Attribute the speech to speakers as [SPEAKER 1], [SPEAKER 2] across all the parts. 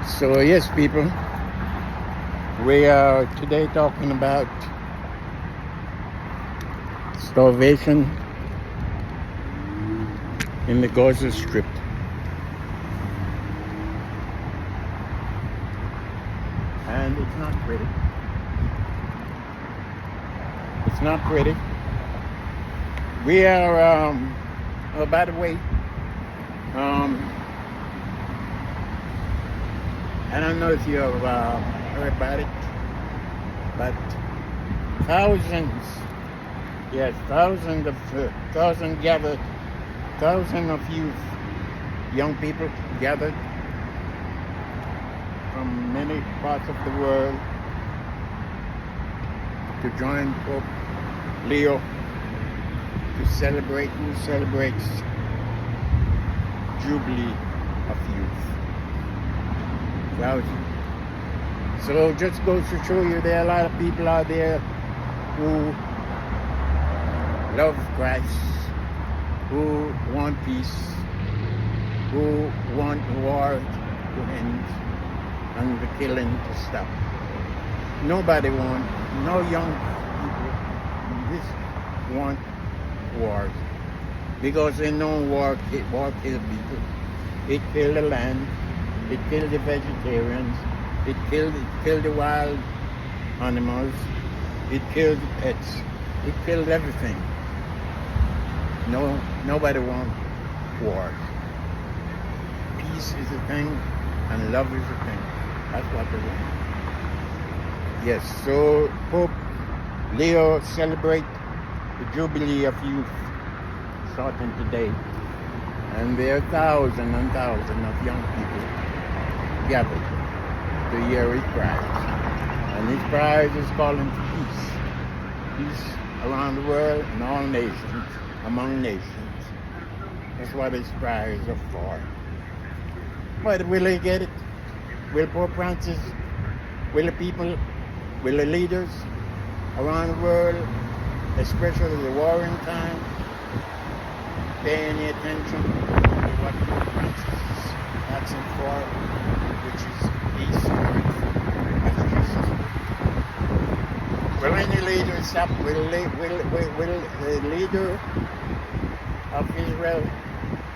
[SPEAKER 1] So yes, people, we are today talking about starvation in the Gaza Strip. And it's not pretty. It's not pretty. We are, oh, by the way, I don't know if you have heard about it, but thousands of youth, young people gathered from many parts of the world to join Pope Leo who celebrates Jubilee of Youth. So just goes to show you there are a lot of people out there who love Christ, who want peace, who want war to end and the killing to stop. Nobody wants, no young people want wars, because they know war kills people. It kills the land, it kills the vegetarians, it kills the wild animals, it kills the pets, it kills everything. Nobody wants wars. Peace is a thing and love is a thing. That's what they want. Yes, so Pope Leo celebrate the Jubilee of Youth starting today. And there are thousands and thousands of young people gathered to hear his prayers. And his prayers is calling for peace. Peace around the world and all nations, among nations. That's what his prayers are for. But will they get it? Will Pope Francis, will the people, will the leaders around the world, especially the warring time, pay any attention to what Pope Francis is asking for, which is peace on earth, as Jesus would? Will any leader stop? Will the leader of Israel,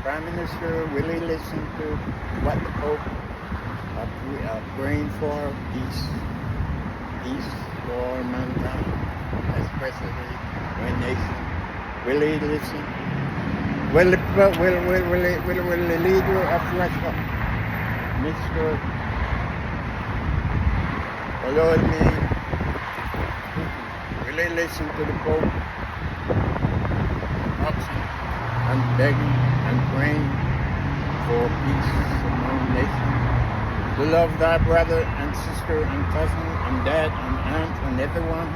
[SPEAKER 1] Prime Minister, will he listen to what the Pope are praying for? Peace for mankind, especially one nation. Will he listen? Will the leader of Russia, Mr. Vladimir, will he listen to the Pope asking and begging and praying for peace among nations? To love thy brother and sister and cousin and dad and aunt and everyone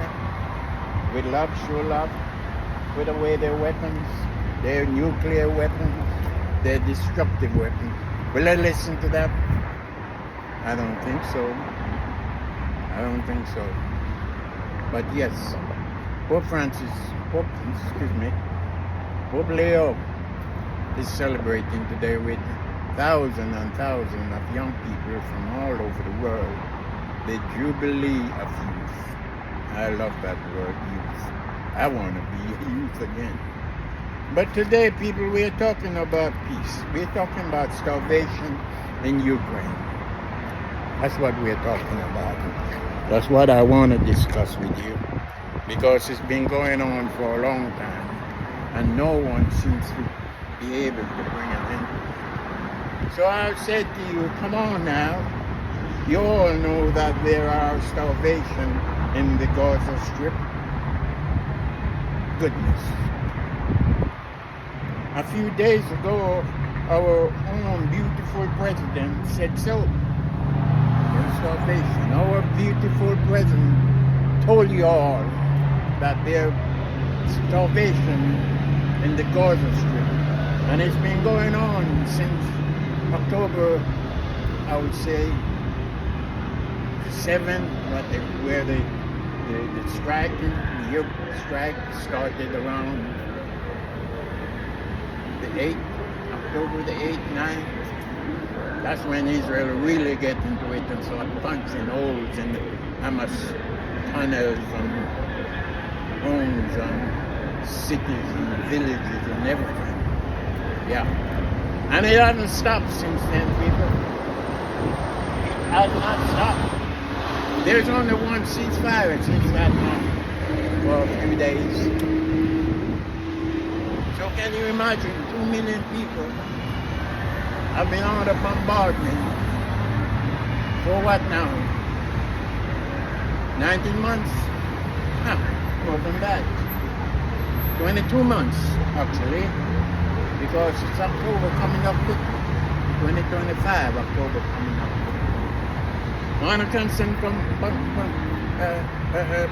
[SPEAKER 1] with love, show love, put away their weapons, their nuclear weapons, their destructive weapons. Will I listen to that? I don't think so. But yes, Pope Leo is celebrating today with thousands and thousands of young people from all over the world, the Jubilee of Youth. I love that word, youth. I want to be a youth again. But today, people, we are talking about peace. We're talking about starvation in Ukraine. That's what we're talking about. That's what I want to discuss with you, because it's been going on for a long time, and no one seems to be able to bring an end. So I said to you, come on now. You all know that there are starvation in the Gaza Strip. Goodness. A few days ago, our own beautiful president said so. There's starvation. Our beautiful president told you all that there's starvation in the Gaza Strip. And it's been going on since October, I would say, 7, where the strike, the yoke strike started around the 8th, October the 8th, 9th. That's when Israel really get into it and start punching holes in the Hamas tunnels and homes and cities and villages and everything. Yeah. And it hasn't stopped since then, people. It has not stopped. There's only one ceasefire since that time for a few days. So can you imagine 2 million people have been under bombardment for what now? 19 months? More than that. 22 months, actually, because it's October coming up quickly. 2025, October coming up quickly. On a constant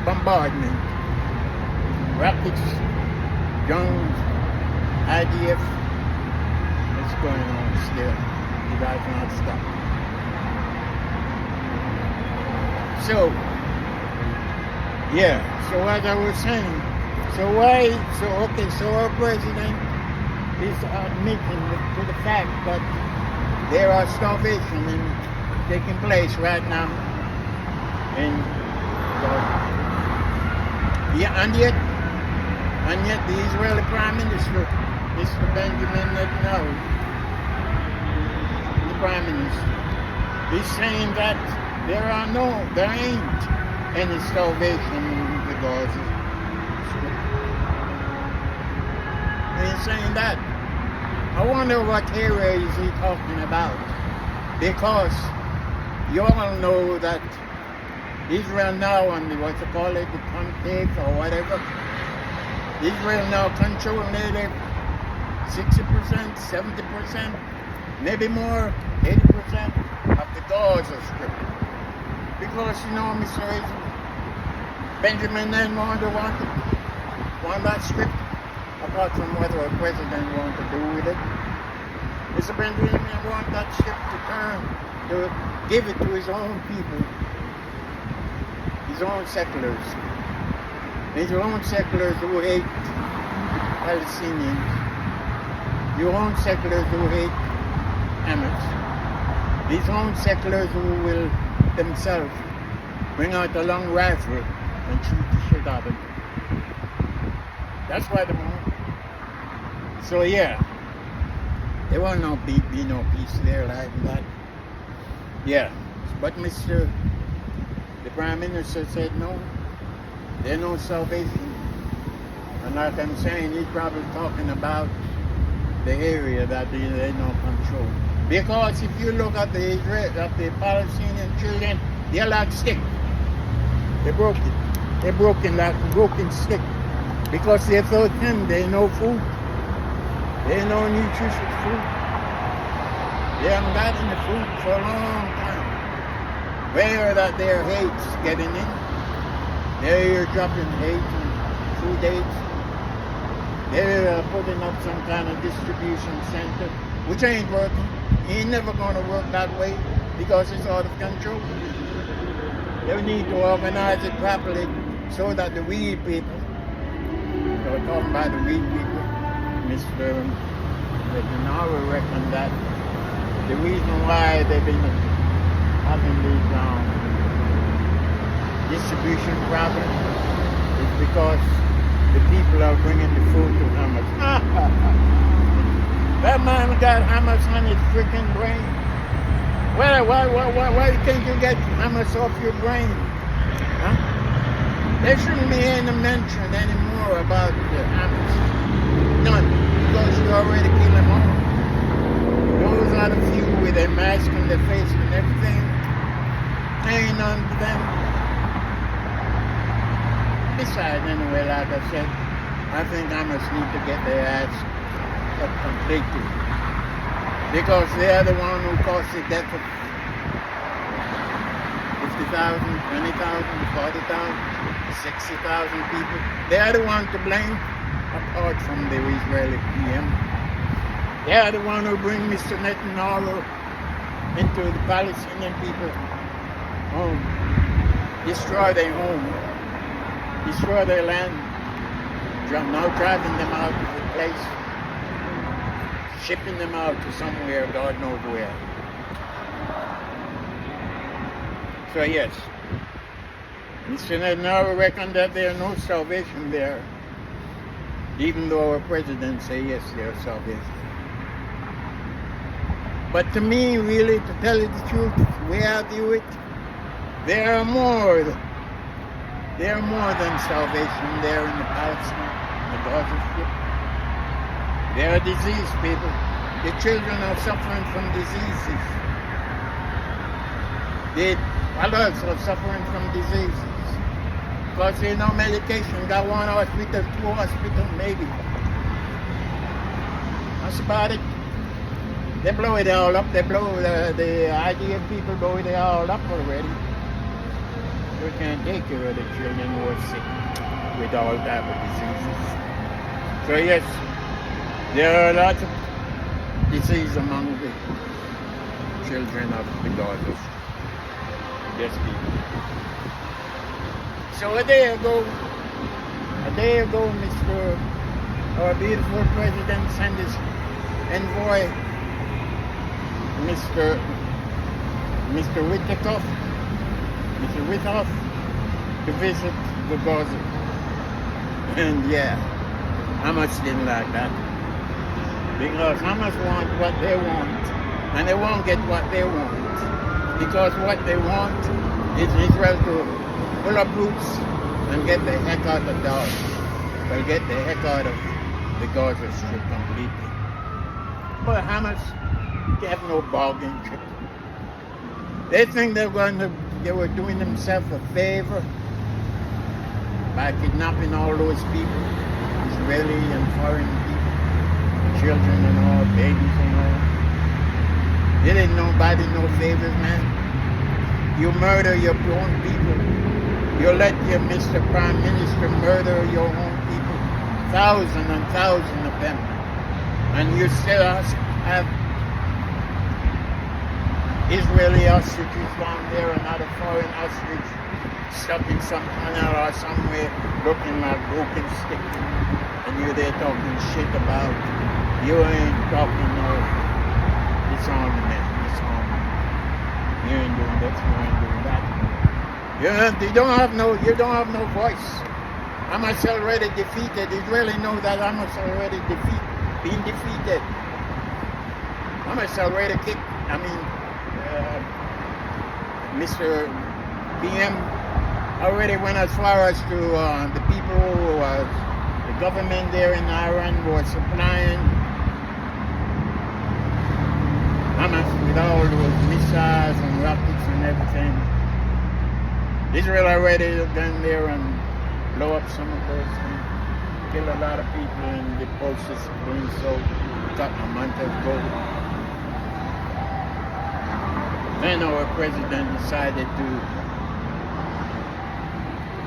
[SPEAKER 1] bombardment. Rockets, drones, IDF, what's going on still? You guys not stop. So, yeah, so as I was saying, so our president is admitting to the fact that there are starvation taking place right now in and yet the Israeli Prime Minister, Mr. Benjamin Netanyahu, the Prime Minister, is saying that there ain't any starvation in the Gaza Strip. He's saying that. I wonder what area is he talking about, because you all know that Israel now, on the, what you call it, the conclave or whatever, Israel now control nearly 60%, 70%, maybe more, 80% of the Gaza Strip. Because, you know, Mr. Benjamin Netanyahu want that strip, apart from whether a president wants to do with it. Mr. Benjamin wants that strip to give it to his own people, his own settlers. His own settlers who hate Palestinians, your own settlers who hate Hamas, his own settlers who will themselves bring out a long rifle and shoot the shit out of them. That's why they want. So yeah, there will not be no peace there like that. Yeah, but the Prime Minister said no. There's no salvation. And like I'm saying, he's probably talking about the area that they don't control. Because if you look at the Palestinian children, they're like stick. They're broken. They're broken like a broken stick. Because they're so thin, they no food. They no nutritious food. They haven't gotten the food for a long time. Where that their hate's getting in. They're dropping hate and food aid. They're putting up some kind of distribution center, which ain't working. It ain't never going to work that way because it's out of control. They need to organize it properly so that the weed people, so we're talking about the weed people, Mr. Netanyahu reckon that the reason why they've been having these distribution problem is because the people are bringing the food to Hamas. That man got Hamas on his freaking brain. Why can't you get Hamas off your brain? Huh? There shouldn't be any mention anymore about the Hamas. None, because you already killed them all. Those are the few with their mask on their face and everything. Ain't none to them. Besides, anyway, like I said, I think Hamas need to get their ass up completely. Because they are the one who caused the death of 50,000, 20,000, 40,000, 60,000 people. They are the one to blame, apart from the Israeli PM. They are the one who bring Mr. Netanyahu into the Palestinian people home, destroy their home, destroy their land, now driving them out of the place, shipping them out to somewhere, God knows where. So yes, Mr. Netanyahu reckon that there is no salvation there, even though our president say yes, there is salvation. But to me, really, to tell you the truth, the way I view it, there are more than salvation there in the Palestine, the Gaza Strip. There are disease, people. The children are suffering from diseases. The adults are suffering from diseases. Because there's no medication. Got one hospital, two hospitals, maybe. That's about it. They blow it all up. They blow the idea people blow it all up already. We can't take care of the children who are sick with all type of diseases. So yes, there are lots of disease among the children of the Gazans. Yes, people. So a day ago, our beautiful president sent his envoy, Mr. Without to visit the Gaza. And yeah, Hamas didn't like that. Because Hamas want what they want. And they won't get what they want. Because what they want is Israel to pull up roots and get the heck out of Gaza. They'll get the heck out of the Gaza Strip completely. But Hamas, they have no bargain chip. They think they were doing themselves a favor by kidnapping all those people, Israeli and foreign people, children and all, babies and all. They didn't nobody no favors, man. You murder your own people. You let your Mr. Prime Minister murder your own people, thousands and thousands of them, and you still have Israeli hostages down there, another foreign hostage stuck in some tunnel or somewhere looking like broken stick. And you're there talking shit about, you ain't talking no disarmament. You ain't doing this, you ain't doing that. You don't have no voice. Hamas already defeated. Israeli know that Hamas already been defeated. Hamas already kicked, Mr. PM already went as far as to the people who the government there in Iran was supplying Hamas with all those missiles and rockets and everything. Israel already gone there and blow up some of those things, kill a lot of people in the process of doing so a couple of months ago. Then our president decided to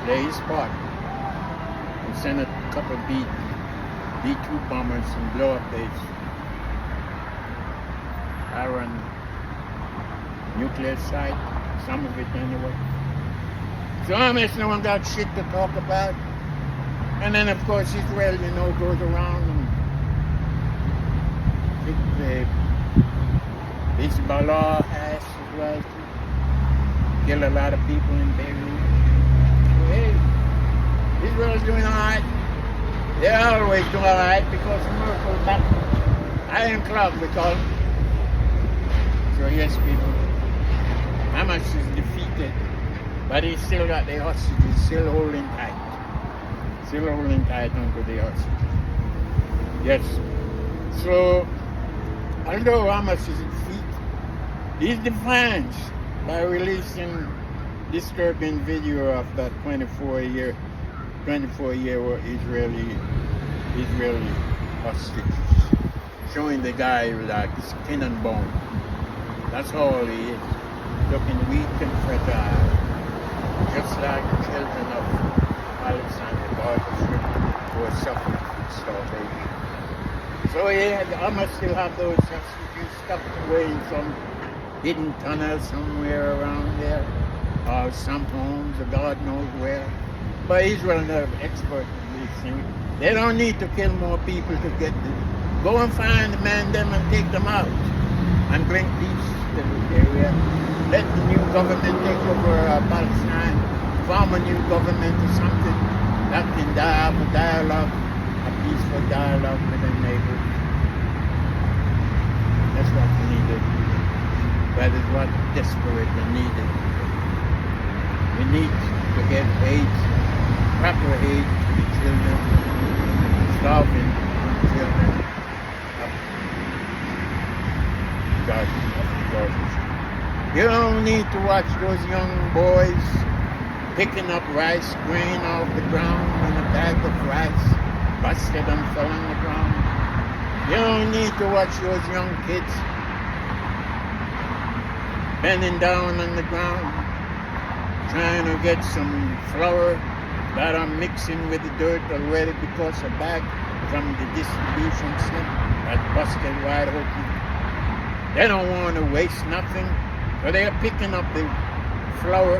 [SPEAKER 1] play his part and send a couple of B-2 bombers and blow up the Iran nuclear site, some of it anyway. So Hamas no one got shit to talk about. And then of course Israel, goes around and the Hezbollah has well, kill a lot of people in Beirut. So, hey, Israel's doing alright. They're always doing alright because of miracle back. Ironclad we call them. So yes, people, Hamas is defeated, but he still got the hostages, still holding tight. Still holding tight onto the hostages. Yes. So, although Hamas is defeated, he's defiant by releasing disturbing video of that 24-year Israeli hostages, showing the guy like skin and bone. That's all he is, looking weak and fragile, just like the children of Palestine, the Gaza Strip, who are suffering from starvation. So yeah, Hamas still have those hostages stuffed away in some hidden tunnel somewhere around there, or some homes, or God knows where. But Israel are expert in these things. They don't need to kill more people to get them. Go and find them and take them out and bring peace to area. Let the new government take over Palestine, form a new government or something that can have a dialogue, a peaceful dialogue with their neighbors. That's what we needed. That is what desperately needed. We need to get aid, proper aid to the children, starving children of Gaza. You don't need to watch those young boys picking up rice grain off the ground and a bag of rice busted and fell on the ground. You don't need to watch those young kids bending down on the ground trying to get some flour that are mixing with the dirt already because a bag from the distribution center that busted wide open. They don't want to waste nothing, so they are picking up the flour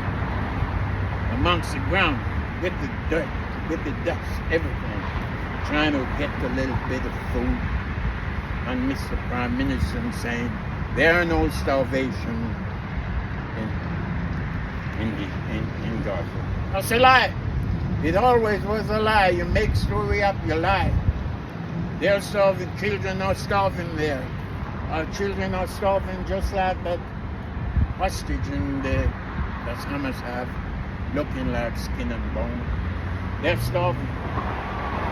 [SPEAKER 1] amongst the ground with the dirt, with the dust, everything, trying to get a little bit of food. And Mr. Prime Minister saying there are no starvation in Gaza. That's a lie. It always was a lie. You make story up, you lie. They're starving. Children are starving there. Our children are starving just like that hostage in the that Hamas have, looking like skin and bone. They're starving.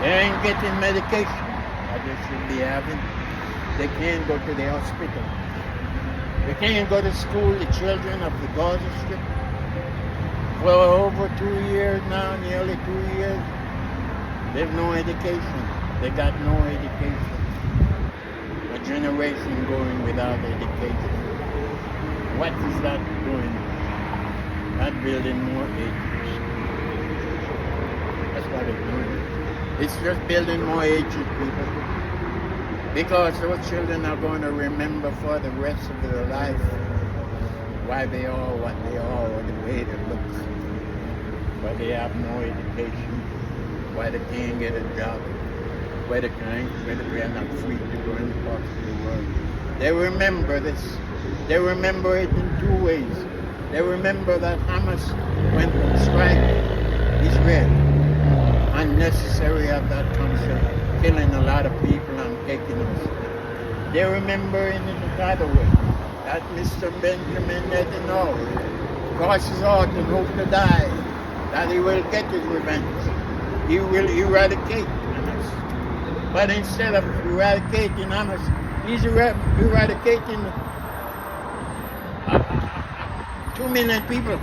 [SPEAKER 1] They ain't getting medication that they should be having. They can't go to the hospital. They can't go to school, the children of the Gaza Strip. Well, over 2 years now, nearly 2 years, they have no education. They got no education. A generation going without education. What is that doing? Not building more ages. That's what it's doing. It's just building more ages, people. Because those children are going to remember for the rest of their life why they are what they are, or the way they look. Why they have no education, why they can't get a job, why they are not free to go in parts of the world. They remember this. They remember it in two ways. They remember that Hamas went to strike Israel, unnecessary at that concert, killing a lot of people and taking us. They remember in another way that Mr. Benjamin Netanyahu crosses out and hopes to die, that he will get his revenge. He will eradicate Hamas. But instead of eradicating Hamas, he's eradicating 2 million people,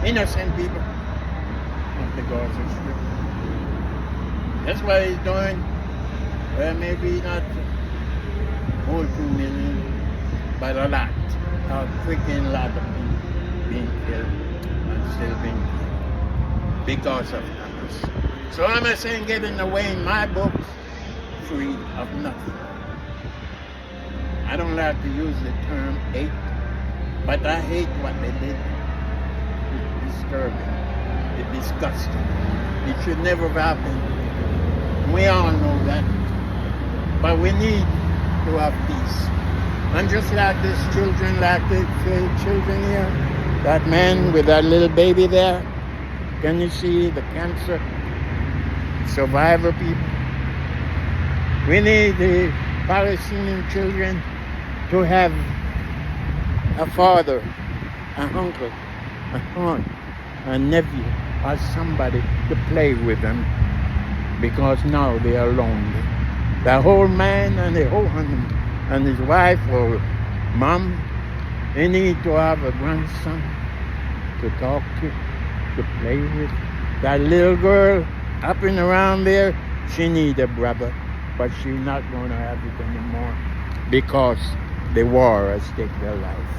[SPEAKER 1] innocent people of the Gaza Strip. That's what he's doing. Well, maybe not whole 2 million, but a lot. A freaking lot of people being killed and still being killed because of Hamas. So Hamas ain't getting away in my books free of nothing. I don't like to use the term hate, but I hate what they did. It's disturbing. It's disgusting. It should never have happened. We all know that. But we need to have peace. And just like these children, like the children here, that man with that little baby there, can you see the cancer survivor people? We need the Palestinian children to have a father, an uncle, a aunt, a nephew, or somebody to play with them, because now they are lonely. The whole man and his wife or mom, they need to have a grandson to talk to play with. That little girl up and around there, she needs a brother, but she's not going to have it anymore because the war has taken their life.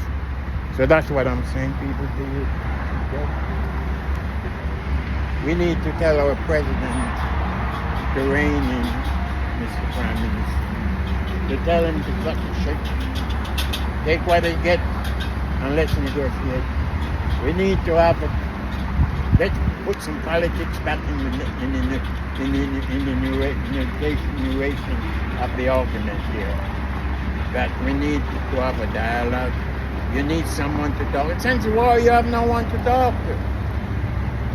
[SPEAKER 1] So that's what I'm saying, people, to you. Okay? We need to tell our president to rein in Mr. Prime Minister, to tell him to cut the shit, take what they get, and let's negotiate. We need to have it. Let's put some politics back in the narration of the argument here. That we need to have a dialogue You need someone to talk. Since the war, you have no one to talk to.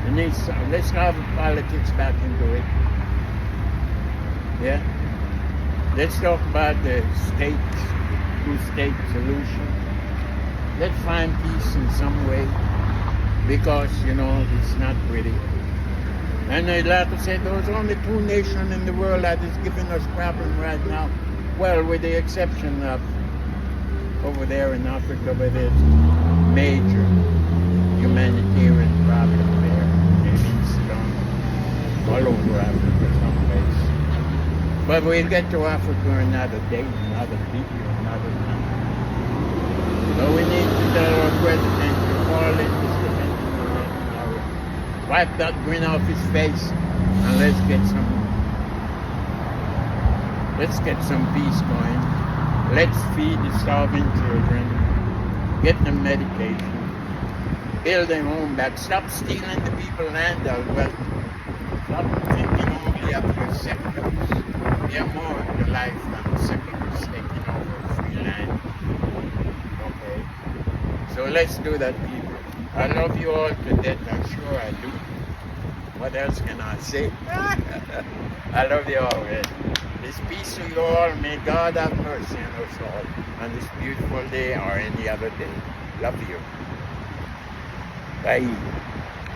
[SPEAKER 1] You need some, let's have politics back into it. Yeah? Let's talk about the state, two-state solution. Let's find peace in some way, because, you know, it's not pretty. And I'd like to say there's only two nations in the world that is giving us problem right now. Well, with the exception of over there in Africa, where there's major humanitarian problem there. It's all over Africa someplace. But we'll get to Africa another day, another video, another time. So we need to tell our president to call in Mr. Netanyahu. Wipe that grin off his face and let's get some peace going. Let's feed the starving children, get them medication, build their home back, stop stealing the people land as well. Stop thinking only of your settlers. They're more to life than settlers taking over free land. Okay? So let's do that, people. I love you all to death, I'm sure I do. What else can I say? I love you all, man. This peace to you all. May God have mercy on us all on this beautiful day or any other day. Love you. Bye.